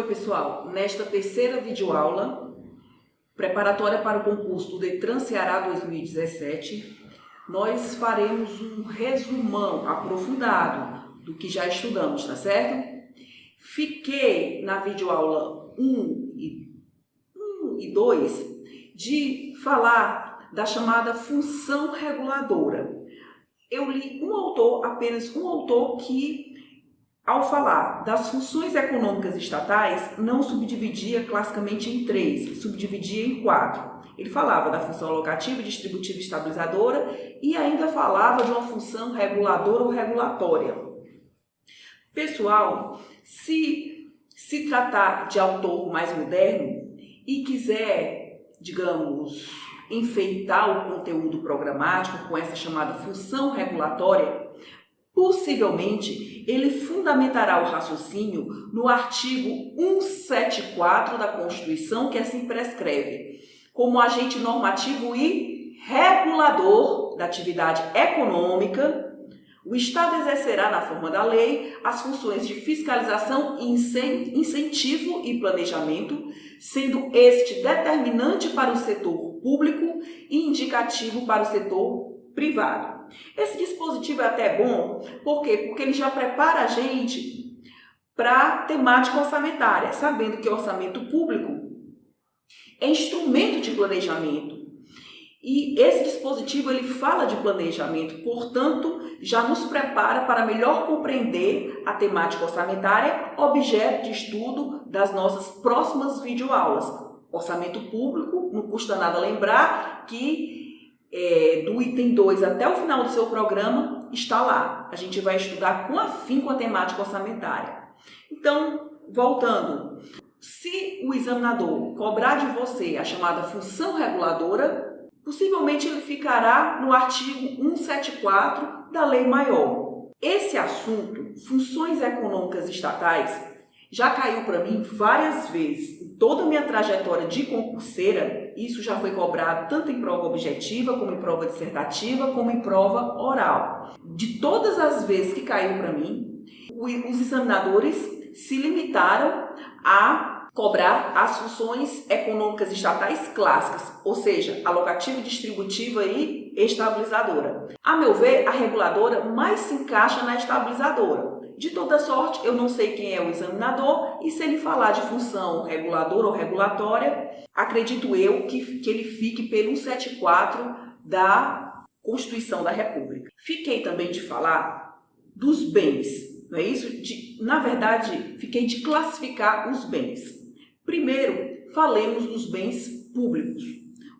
Oi pessoal, nesta terceira videoaula, preparatória para o concurso do Detran Ceará 2017, nós faremos um resumão aprofundado do que já estudamos, tá certo? Fiquei na videoaula 1 e 2 de falar da chamada função reguladora. Eu li apenas um autor que, ao falar das funções econômicas estatais, não subdividia classicamente em 3, subdividia em 4. Ele falava da função alocativa, distributiva e estabilizadora e ainda falava de uma função reguladora ou regulatória. Pessoal, se tratar de autor mais moderno e quiser, digamos, enfeitar o conteúdo programático com essa chamada função regulatória, possivelmente ele fundamentará o raciocínio no artigo 174 da Constituição, que assim prescreve, como agente normativo e regulador da atividade econômica, o Estado exercerá na forma da lei as funções de fiscalização, incentivo e planejamento, sendo este determinante para o setor público e indicativo para o setor privado. Esse dispositivo é até bom, por quê? Porque ele já prepara a gente para a temática orçamentária, sabendo que o orçamento público é instrumento de planejamento. E esse dispositivo ele fala de planejamento, portanto, já nos prepara para melhor compreender a temática orçamentária, objeto de estudo das nossas próximas videoaulas. Orçamento público, não custa nada lembrar que do item 2 até o final do seu programa está lá. A gente vai estudar com afinco a temática orçamentária. Então, voltando, se o examinador cobrar de você a chamada função reguladora, possivelmente ele ficará no artigo 174 da Lei Maior. Esse assunto, funções econômicas estatais, já caiu para mim várias vezes. Em toda a minha trajetória de concurseira, isso já foi cobrado tanto em prova objetiva, como em prova dissertativa, como em prova oral. De todas as vezes que caiu para mim, os examinadores se limitaram a cobrar as funções econômicas estatais clássicas, ou seja, alocativa, distributiva e estabilizadora. A meu ver, a reguladora mais se encaixa na estabilizadora. De toda sorte, eu não sei quem é o examinador e se ele falar de função reguladora ou regulatória, acredito eu que ele fique pelo 174 da Constituição da República. Fiquei também de falar dos bens, não é isso? Na verdade, fiquei de classificar os bens. Primeiro, falemos dos bens públicos.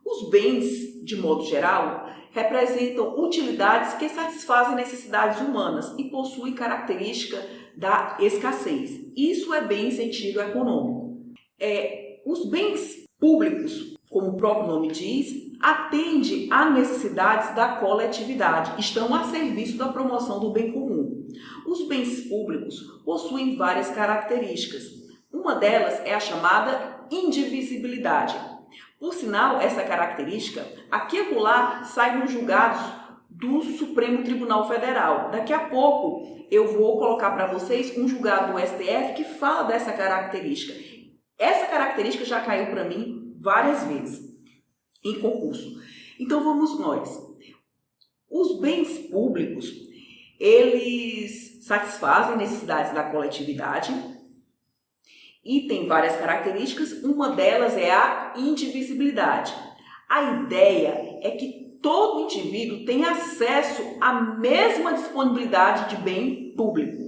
Os bens, de modo geral, representam utilidades que satisfazem necessidades humanas e possuem característica da escassez. Isso é bem em sentido econômico. Os bens públicos, como o próprio nome diz, atendem às necessidades da coletividade, estão a serviço da promoção do bem comum. Os bens públicos possuem várias características. Uma delas é a chamada indivisibilidade. Por sinal, essa característica, aqui e acolá, sai nos julgados do Supremo Tribunal Federal. Daqui a pouco eu vou colocar para vocês um julgado do STF que fala dessa característica. Essa característica já caiu para mim várias vezes em concurso. Então vamos nós. Os bens públicos, eles satisfazem necessidades da coletividade e tem várias características, uma delas é a indivisibilidade. A ideia é que todo indivíduo tem acesso à mesma disponibilidade de bem público.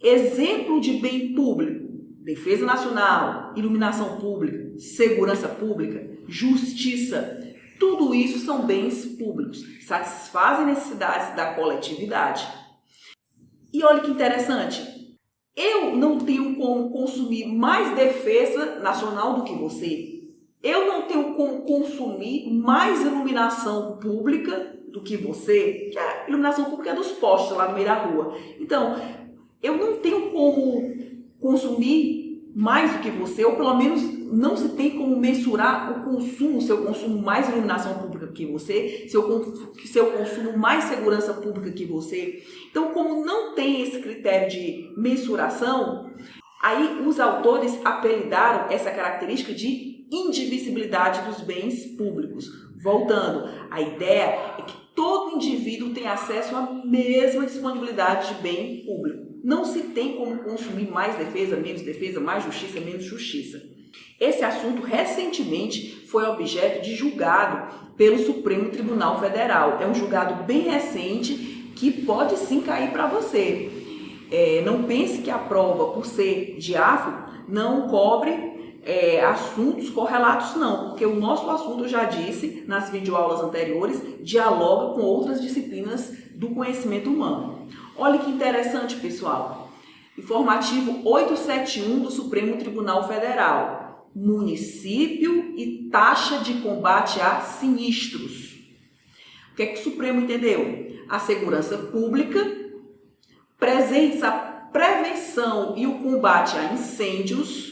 Exemplo de bem público: defesa nacional, iluminação pública, segurança pública, justiça. Tudo isso são bens públicos, satisfazem necessidades da coletividade. E olha que interessante, eu não tenho como consumir mais defesa nacional do que você. Eu não tenho como consumir mais iluminação pública do que você, que a iluminação pública é dos postes lá no meio da rua. Então, eu não tenho como consumir mais do que você, ou pelo menos não se tem como mensurar o consumo, se eu consumo mais iluminação pública que você, se eu consumo mais segurança pública que você. Então, como não tem esse critério de mensuração, Aí os autores apelidaram essa característica de indivisibilidade dos bens públicos. Voltando, a ideia é que todo indivíduo tem acesso à mesma disponibilidade de bem público. Não se tem como consumir mais defesa, menos defesa, mais justiça, menos justiça. Esse assunto recentemente foi objeto de julgado pelo Supremo Tribunal Federal. É um julgado bem recente que pode sim cair para você. Não pense que a prova, por ser de AFO, não cobre assuntos correlatos, não, porque o nosso assunto, eu já disse nas videoaulas anteriores, dialoga com outras disciplinas do conhecimento humano. Olha que interessante, pessoal. Informativo 871 do Supremo Tribunal Federal. Município e taxa de combate a sinistros. O que é que o Supremo entendeu? A segurança pública, presentes a prevenção e o combate a incêndios,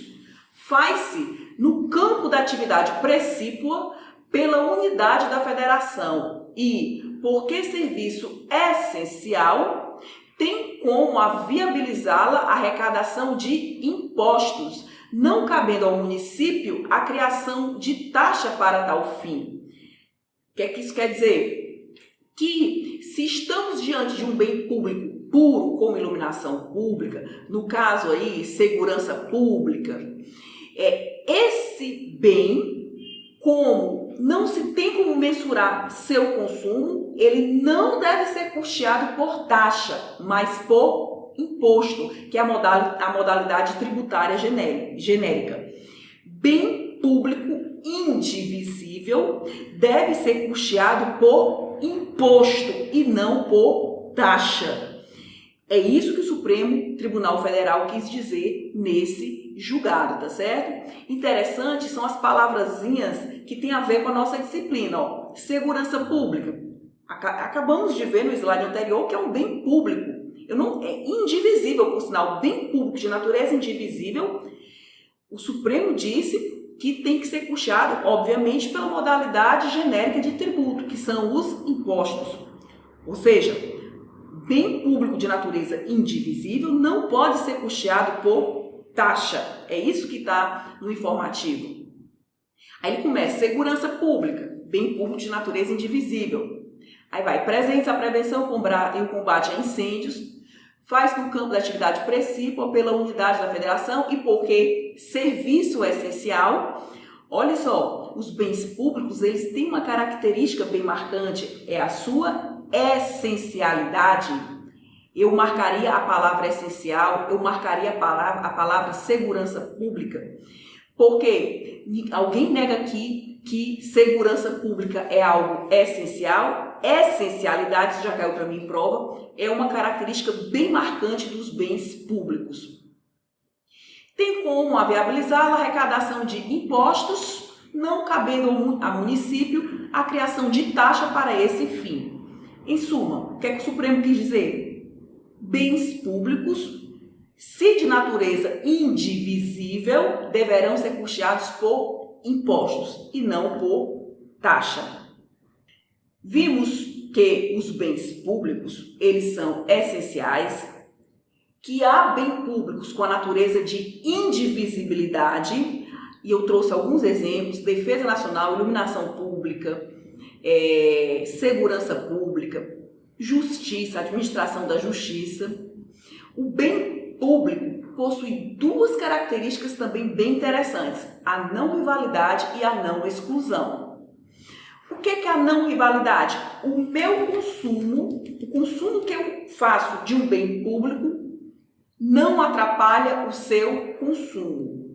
faz-se no campo da atividade precípua pela unidade da federação e, porque serviço essencial, tem como viabilizá-la a arrecadação de impostos, não cabendo ao município a criação de taxa para tal fim. O que é que isso quer dizer? Que se estamos diante de um bem público puro, como iluminação pública, no caso aí, segurança pública, esse bem, como não se tem como mensurar seu consumo, ele não deve ser custeado por taxa, mas por imposto, que é a modalidade tributária genérica. Bem público indivisível deve ser custeado por imposto e não por taxa. É isso que o Supremo Tribunal Federal quis dizer nesse julgado, tá certo? Interessante são as palavrazinhas que tem a ver com a nossa disciplina, ó. Segurança pública. Acabamos de ver no slide anterior que é um bem público. É indivisível, por sinal, bem público de natureza indivisível. O Supremo disse que tem que ser custeado, obviamente, pela modalidade genérica de tributo, que são os impostos. Ou seja, bem público de natureza indivisível não pode ser custeado por taxa. É isso que está no informativo. Aí ele começa, segurança pública, bem público de natureza indivisível. Aí vai, presentes a prevenção e o combate a incêndios, faz no campo da atividade precípua pela unidade da federação e porque serviço essencial. Olha só, os bens públicos, eles têm uma característica bem marcante, é a sua essencialidade. Eu marcaria a palavra essencial, eu marcaria a palavra segurança pública, porque alguém nega aqui que segurança pública é algo essencial. Essencialidade, isso já caiu para mim em prova, é uma característica bem marcante dos bens públicos. Tem como viabilizar a arrecadação de impostos, não cabendo a município a criação de taxa para esse fim. Em suma, o que é que o Supremo quis dizer? Bens públicos, se de natureza indivisível, deverão ser custeados por impostos e não por taxa. Vimos que os bens públicos, eles são essenciais, que há bens públicos com a natureza de indivisibilidade, e eu trouxe alguns exemplos: defesa nacional, iluminação pública, segurança pública, justiça, administração da justiça. O bem público possui duas características também bem interessantes: a não rivalidade e a não exclusão. O que é a não rivalidade? O meu consumo, o consumo que eu faço de um bem público não atrapalha o seu consumo.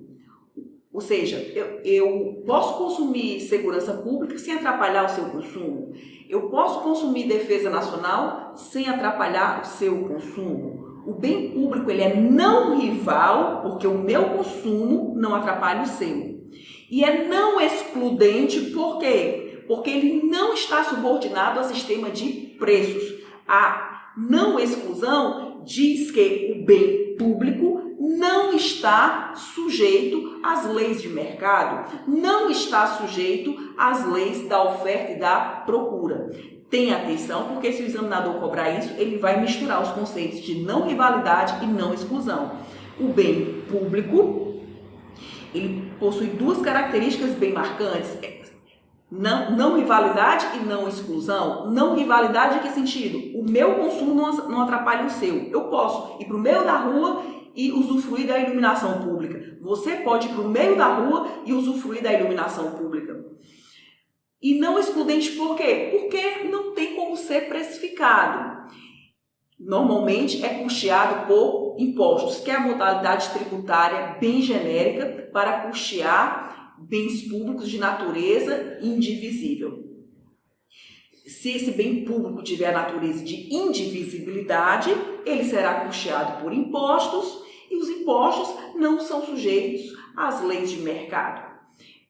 Ou seja, eu posso consumir segurança pública sem atrapalhar o seu consumo. Eu posso consumir defesa nacional sem atrapalhar o seu consumo. O bem público, ele é não rival, porque o meu consumo não atrapalha o seu. E é não excludente, por quê? Porque ele não está subordinado ao sistema de preços. A não exclusão diz que o bem público não está sujeito às leis de mercado, não está sujeito às leis da oferta e da procura. Tenha atenção, porque se o examinador cobrar isso, ele vai misturar os conceitos de não rivalidade e não exclusão. O bem público, ele possui duas características bem marcantes. Não rivalidade e não exclusão. Não rivalidade em que sentido? O meu consumo não atrapalha o seu. Eu posso ir para o meio da rua e usufruir da iluminação pública. Você pode ir para o meio da rua e usufruir da iluminação pública. E não excludente por quê? Porque não tem como ser precificado. Normalmente é custeado por impostos, que é a modalidade tributária bem genérica para custear bens públicos de natureza indivisível. Se esse bem público tiver a natureza de indivisibilidade, ele será custeado por impostos e os impostos não são sujeitos às leis de mercado.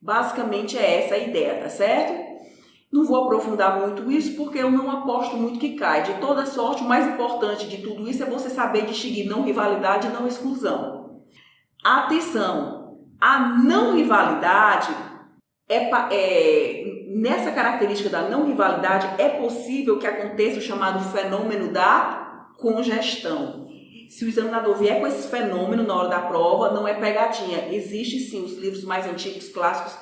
Basicamente é essa a ideia, tá certo? Não vou aprofundar muito isso porque eu não aposto muito que cai. De toda sorte, o mais importante de tudo isso é você saber distinguir não rivalidade e não exclusão. Atenção! A não rivalidade nessa característica da não rivalidade é possível que aconteça o chamado fenômeno da congestão. Se o examinador vier com esse fenômeno na hora da prova, não é pegadinha. Existe sim, os livros mais antigos, clássicos,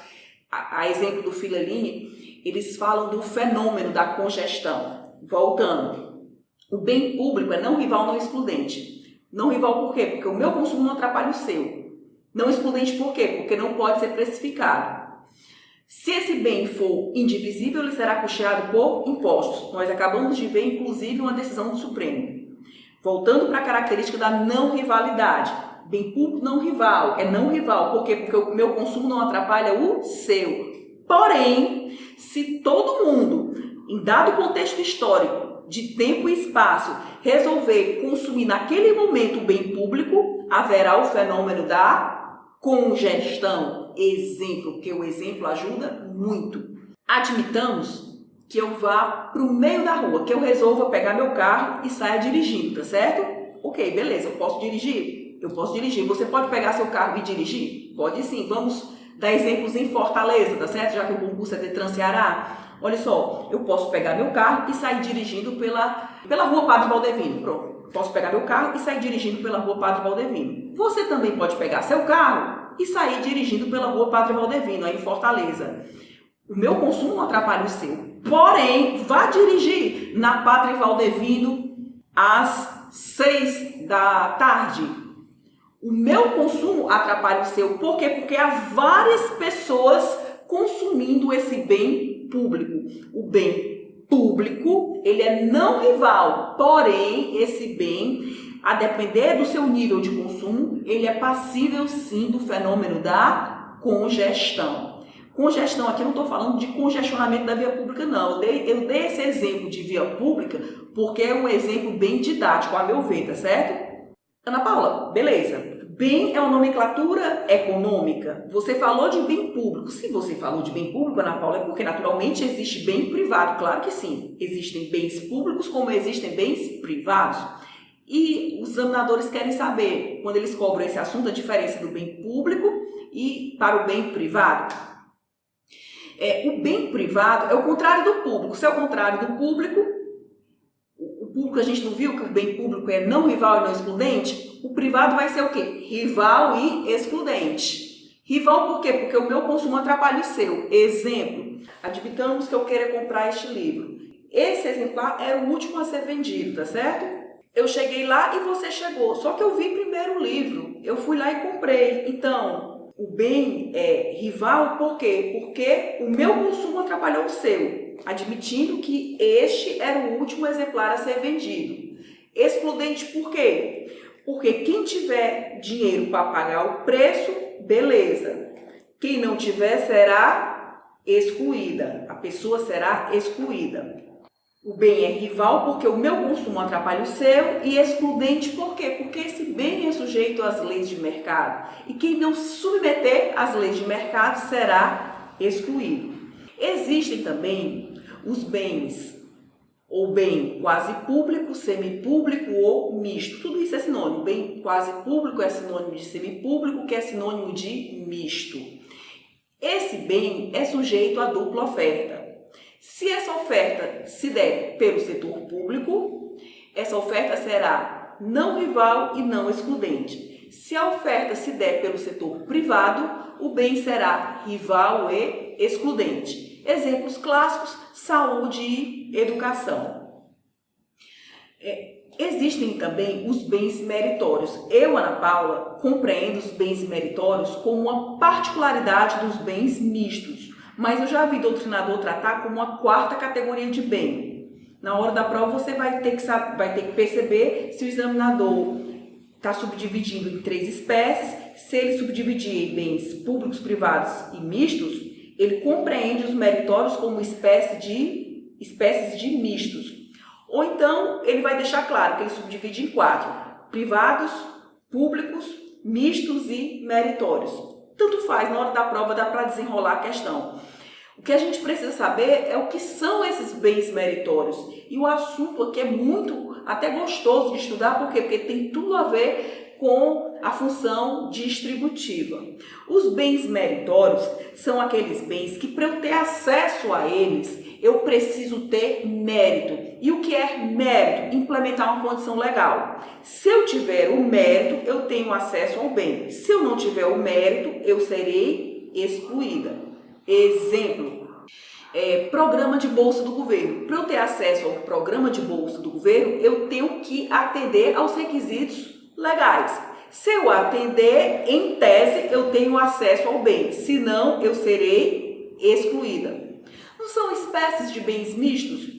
a exemplo do Fillerini, eles falam do fenômeno da congestão. Voltando, o bem público é não rival, não excludente. Não rival por quê? Porque o meu consumo não atrapalha o seu. Não excludente por quê? Porque não pode ser precificado. Se esse bem for indivisível, ele será custeado por impostos. Nós acabamos de ver, inclusive, uma decisão do Supremo. Voltando para a característica da não rivalidade. Bem público não rival. É não rival. Por quê? Porque o meu consumo não atrapalha o seu. Porém, se todo mundo, em dado contexto histórico, de tempo e espaço, resolver consumir naquele momento o bem público, haverá o fenômeno da congestão. Exemplo, porque o exemplo ajuda muito. Admitamos que eu vá para o meio da rua, que eu resolva pegar meu carro e saia dirigindo, tá certo? Ok, beleza, eu posso dirigir? Eu posso dirigir. Você pode pegar seu carro e dirigir? Pode sim. Vamos dar exemplos em Fortaleza, tá certo? Já que o concurso é Detran Ceará. Olha só, eu posso pegar meu carro e sair dirigindo pela rua Padre Valdevino. Pronto. Posso pegar meu carro e sair dirigindo pela rua Padre Valdevino. Você também pode pegar seu carro e sair dirigindo pela rua Padre Valdevino, aí em Fortaleza. O meu consumo não atrapalha o seu. Porém, vá dirigir na Padre Valdevino às 6 da tarde. O meu consumo atrapalha o seu. Por quê? Porque há várias pessoas consumindo esse bem público. O bem público, ele é não rival. Porém, esse bem, a depender do seu nível de consumo, ele é passível sim do fenômeno da congestão. Congestão aqui eu não estou falando de congestionamento da via pública, não. Eu dei esse exemplo de via pública porque é um exemplo bem didático, a meu ver, tá certo? Ana Paula, beleza. Bem é uma nomenclatura econômica. Você falou de bem público. Se você falou de bem público, Ana Paula, é porque naturalmente existe bem privado. Claro que sim. Existem bens públicos como existem bens privados. E os examinadores querem saber, quando eles cobram esse assunto, a diferença do bem público e para o bem privado. O bem privado é o contrário do público. Se é o contrário do público, o público a gente não viu que o bem público é não rival e não excludente? O privado vai ser o quê? Rival e excludente. Rival por quê? Porque o meu consumo atrapalha o seu. Exemplo, admitamos que eu queira comprar este livro. Esse exemplar era o último a ser vendido, tá certo? Eu cheguei lá e você chegou. Só que eu vi primeiro o livro. Eu fui lá e comprei. Então, o bem é rival por quê? Porque o meu consumo atrapalhou o seu, admitindo que este era o último exemplar a ser vendido. Excludente por quê? Porque quem tiver dinheiro para pagar o preço, beleza. Quem não tiver será excluída. A pessoa será excluída. O bem é rival porque o meu consumo atrapalha o seu e excludente por quê? Porque esse bem é sujeito às leis de mercado e quem não se submeter às leis de mercado será excluído. Existem também os bens ou bem quase público, semipúblico ou misto. Tudo isso é sinônimo. Bem quase público é sinônimo de semipúblico, que é sinônimo de misto. Esse bem é sujeito à dupla oferta. Se essa oferta se der pelo setor público, essa oferta será não rival e não excludente. se a oferta se der pelo setor privado, o bem será rival e excludente. Exemplos clássicos: saúde e educação. Existem também os bens meritórios. Eu, Ana Paula, compreendo os bens meritórios como uma particularidade dos bens mistos, mas eu já vi doutrinador tratar como uma quarta categoria de bem. Na hora da prova você vai ter que perceber se o examinador está subdividindo em 3 espécies. Se ele subdividir em bens públicos, privados e mistos, ele compreende os meritórios como espécies de mistos. Ou então, ele vai deixar claro que ele subdivide em 4: privados, públicos, mistos e meritórios. Tanto faz, na hora da prova dá para desenrolar a questão. O que a gente precisa saber é o que são esses bens meritórios. E o assunto aqui é muito até gostoso de estudar, por quê? Porque tem tudo a ver com a função distributiva. Os bens meritórios são aqueles bens que, para eu ter acesso a eles, eu preciso ter mérito. E o que é mérito? Implementar uma condição legal. Se eu tiver o mérito, eu tenho acesso ao bem. Se eu não tiver o mérito, eu serei excluída. Exemplo: programa de bolsa do governo. Para eu ter acesso ao programa de bolsa do governo, eu tenho que atender aos requisitos legais. Se eu atender, em tese, eu tenho acesso ao bem. Se não, eu serei excluída. Não são espécies de bens mistos?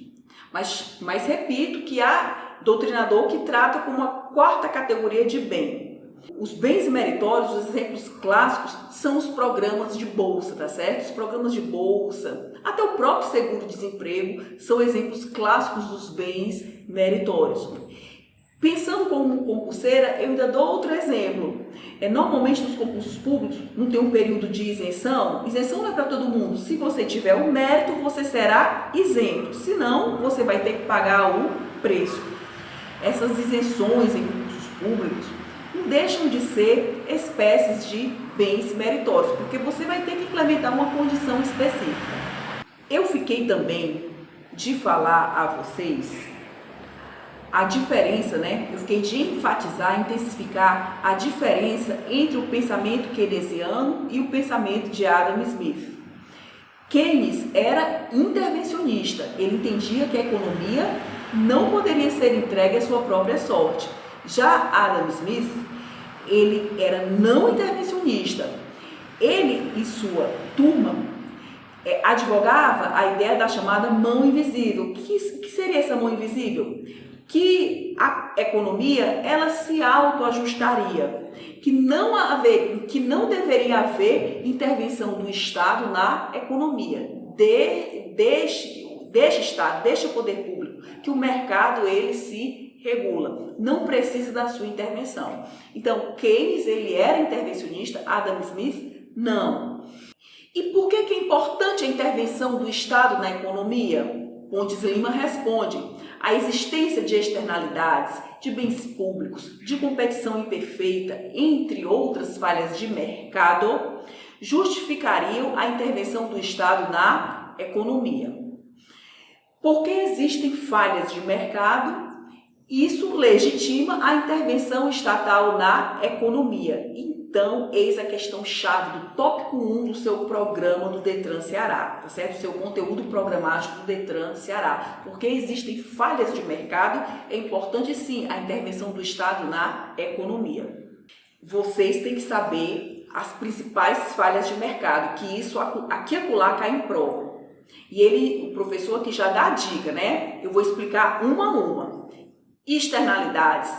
Mas repito que há doutrinador que trata como uma quarta categoria de bem. Os bens meritórios, os exemplos clássicos, são os programas de bolsa, tá certo? Os programas de bolsa, até o próprio seguro-desemprego, são exemplos clássicos dos bens meritórios. Pensando como concurseira, eu ainda dou outro exemplo. Normalmente nos concursos públicos não tem um período de isenção. Isenção não é para todo mundo. Se você tiver o mérito, você será isento. Se não, você vai ter que pagar o preço. Essas isenções em concursos públicos não deixam de ser espécies de bens meritórios, porque você vai ter que implementar uma condição específica. Eu fiquei também de falar a vocês a diferença, eu fiquei de enfatizar, intensificar a diferença entre o pensamento keynesiano e o pensamento de Adam Smith. Keynes era intervencionista, ele entendia que a economia não poderia ser entregue à sua própria sorte. Já Adam Smith, ele era não intervencionista. Ele e sua turma advogava a ideia da chamada mão invisível. O que seria essa mão invisível? Que a economia ela se autoajustaria, que não deveria haver intervenção do Estado na economia, deste Estado, deste poder público, que o mercado ele se regula, não precisa da sua intervenção. Então, Keynes ele era intervencionista, Adam Smith não. E por que é importante a intervenção do Estado na economia? Pontes Lima responde: a existência de externalidades, de bens públicos, de competição imperfeita, entre outras falhas de mercado, justificariam a intervenção do Estado na economia. Porque existem falhas de mercado, isso legitima a intervenção estatal na economia. Então, eis a questão-chave do tópico 1 do seu programa do Detran Ceará, tá certo? Seu conteúdo programático do Detran Ceará. Porque existem falhas de mercado, é importante sim a intervenção do Estado na economia. Vocês têm que saber as principais falhas de mercado, que isso aqui e acolá cai em prova. E o professor aqui já dá a dica, Eu vou explicar uma a uma. Externalidades,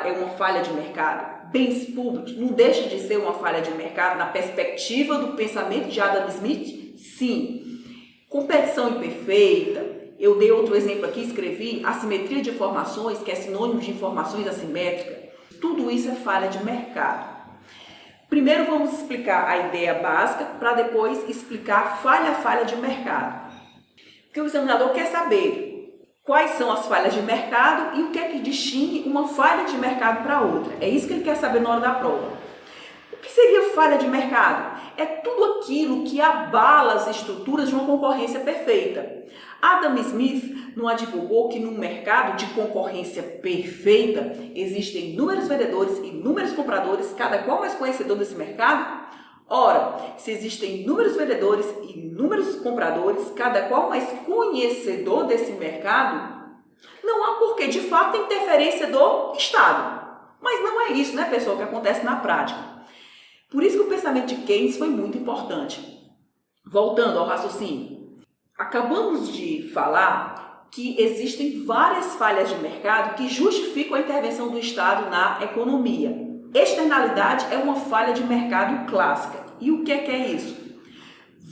é uma falha de mercado. Bens públicos, não deixa de ser uma falha de mercado na perspectiva do pensamento de Adam Smith? Sim. Competição imperfeita, eu dei outro exemplo aqui, escrevi assimetria de informações, que é sinônimo de informações assimétricas. Tudo isso é falha de mercado. Primeiro vamos explicar a ideia básica, para depois explicar falha a falha de mercado. Porque o examinador quer saber quais são as falhas de mercado e o que é que distingue uma falha de mercado para outra. É isso que ele quer saber na hora da prova. O que seria falha de mercado? é tudo aquilo que abala as estruturas de uma concorrência perfeita. Adam Smith não advogou que num mercado de concorrência perfeita existem inúmeros vendedores e inúmeros compradores, cada qual mais conhecedor desse mercado? Ora, se existem inúmeros vendedores e inúmeros compradores, cada qual mais conhecedor desse mercado, não há porquê, de fato, interferência do Estado. Mas não é isso, né, pessoal, que acontece na prática. Por isso que o pensamento de Keynes foi muito importante. Voltando ao raciocínio, acabamos de falar que existem várias falhas de mercado que justificam a intervenção do Estado na economia. Externalidade é uma falha de mercado clássica. E o que é isso?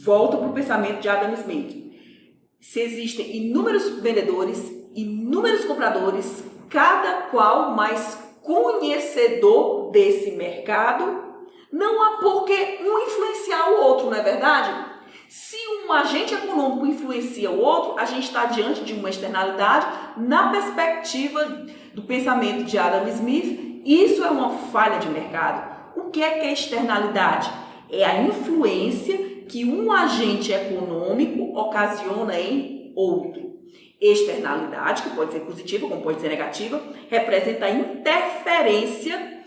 Volto para o pensamento de Adam Smith. Se existem inúmeros vendedores, inúmeros compradores, cada qual mais conhecedor desse mercado, não há por que um influenciar o outro, não é verdade? Se um agente econômico influencia o outro, a gente está diante de uma externalidade. Na perspectiva do pensamento de Adam Smith, isso é uma falha de mercado. O que é externalidade? É a influência que um agente econômico ocasiona em outro. Externalidade, que pode ser positiva, como pode ser negativa, representa a interferência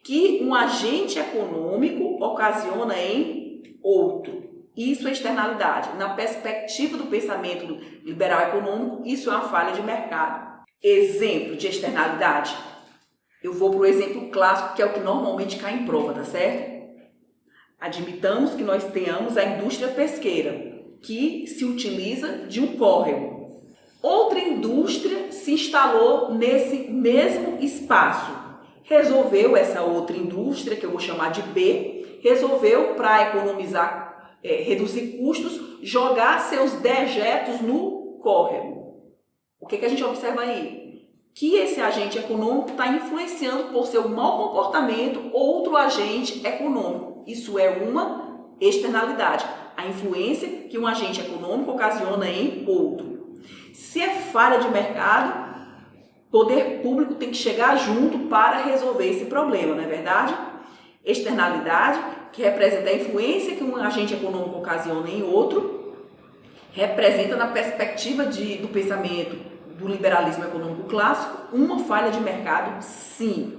que um agente econômico ocasiona em outro. Isso é externalidade. Na perspectiva do pensamento liberal econômico, isso é uma falha de mercado. Exemplo de externalidade. Eu vou para o exemplo clássico, que é o que normalmente cai em prova, tá certo? Admitamos que nós tenhamos a indústria pesqueira, que se utiliza de um córrego. Outra indústria se instalou nesse mesmo espaço. Resolveu, essa outra indústria, que eu vou chamar de B, resolveu, para economizar, reduzir custos, jogar seus dejetos no córrego. O que a gente observa aí? Que esse agente econômico está influenciando por seu mau comportamento outro agente econômico. Isso é uma externalidade. A influência que um agente econômico ocasiona em outro. Se é falha de mercado, o poder público tem que chegar junto para resolver esse problema, não é verdade? Externalidade, que representa a influência que um agente econômico ocasiona em outro, representa na perspectiva do pensamento do liberalismo econômico clássico uma falha de mercado, sim.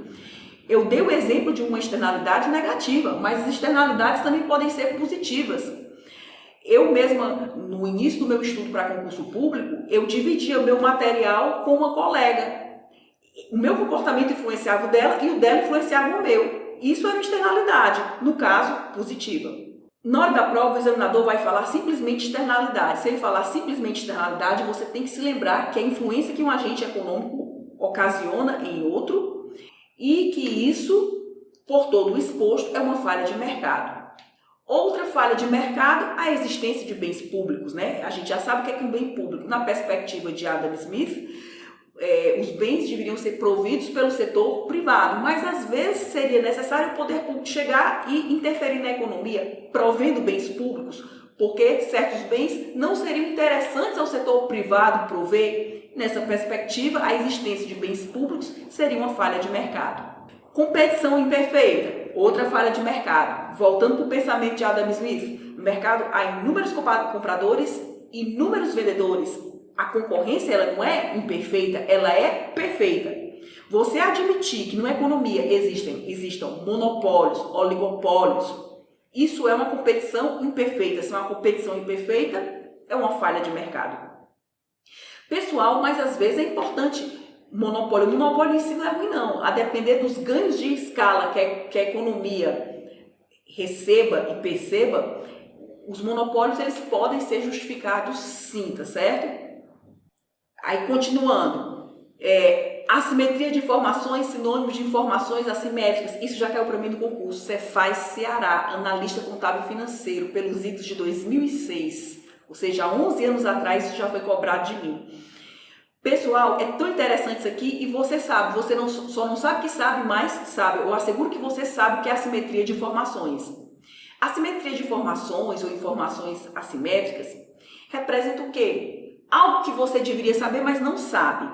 Eu dei o exemplo de uma externalidade negativa, mas as externalidades também podem ser positivas. Eu mesma, no início do meu estudo para concurso público, eu dividia o meu material com uma colega. O meu comportamento influenciava o dela e o dela influenciava o meu. Isso é uma externalidade, no caso, positiva. Na hora da prova, o examinador vai falar simplesmente externalidade. Se ele falar simplesmente externalidade, você tem que se lembrar que a influência que um agente econômico ocasiona em outro e que isso, por todo o exposto, é uma falha de mercado. Outra falha de mercado, a existência de bens públicos, né? A gente já sabe o que é um bem público. Na perspectiva de Adam Smith, os bens deveriam ser providos pelo setor privado, mas às vezes seria necessário o poder público chegar e interferir na economia, provendo bens públicos, porque certos bens não seriam interessantes ao setor privado prover. Nessa perspectiva, a existência de bens públicos seria uma falha de mercado. Competição imperfeita, outra falha de mercado. Voltando para o pensamento de Adam Smith, no mercado há inúmeros compradores e inúmeros vendedores. A concorrência ela não é imperfeita, ela é perfeita. Você admitir que na economia existam monopólios, oligopólios, isso é uma competição imperfeita. Se é uma competição imperfeita, é uma falha de mercado. Pessoal, mas às vezes é importante monopólio. O monopólio em si não é ruim, não. A depender dos ganhos de escala que a economia receba e perceba, os monopólios eles podem ser justificados sim, tá certo? Aí, continuando, assimetria de informações, sinônimos de informações assimétricas. Isso já caiu para mim no concurso. Cefaz Ceará, analista contábil financeiro, pelos idos de 2006. Ou seja, há 11 anos atrás isso já foi cobrado de mim. Pessoal, é tão interessante isso aqui e você sabe, você só não sabe que sabe, mas sabe. Eu asseguro que você sabe o que é assimetria de informações. Assimetria de informações ou informações assimétricas representa o quê? Algo que você deveria saber, mas não sabe.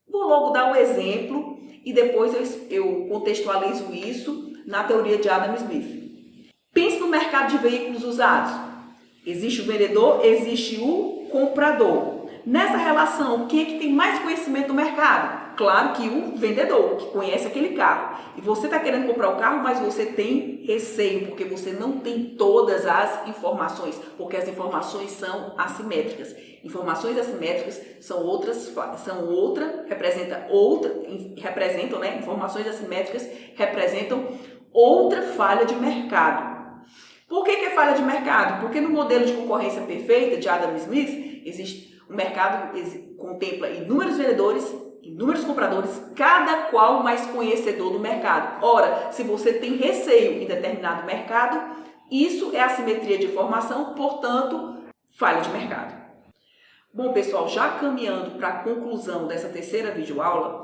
Vou logo dar um exemplo e depois eu contextualizo isso na teoria de Adam Smith. Pense no mercado mercado de veículos usados? Existe o vendedor, existe o comprador. Nessa relação, quem é que tem mais conhecimento do mercado? Claro que o vendedor, que conhece aquele carro. E você está querendo comprar o carro, mas você tem receio, porque você não tem todas as informações, porque as informações são assimétricas. Informações assimétricas representam, né? Informações assimétricas representam outra falha de mercado. Por que é falha de mercado? Porque no modelo de concorrência perfeita de Adam Smith, o mercado contempla inúmeros vendedores, inúmeros compradores, cada qual mais conhecedor do mercado. Ora, se você tem receio em determinado mercado, isso é assimetria de informação, portanto, falha de mercado. Bom, pessoal, já caminhando para a conclusão dessa terceira videoaula,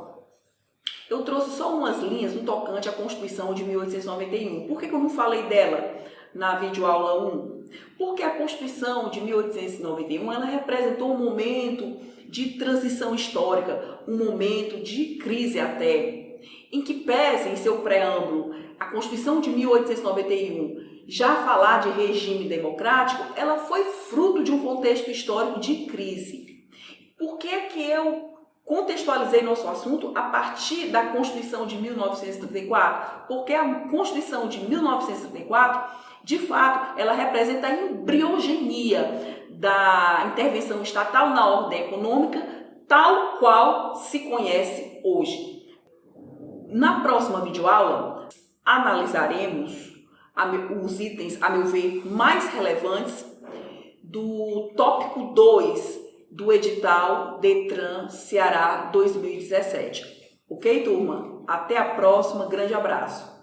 eu trouxe só umas linhas no tocante à Constituição de 1891. Por que eu não falei dela na videoaula 1? Porque a Constituição de 1891 ela representou um momento de transição histórica, um momento de crise até, em que pese em seu preâmbulo a Constituição de 1891 já falar de regime democrático, ela foi fruto de um contexto histórico de crise. Por que eu contextualizei nosso assunto a partir da Constituição de 1934? Porque a Constituição de 1934, de fato, ela representa a embriogenia da intervenção estatal na ordem econômica, tal qual se conhece hoje. Na próxima videoaula, analisaremos os itens, a meu ver, mais relevantes do tópico 2 do edital Detran Ceará 2017. Ok, turma? Até a próxima. Grande abraço.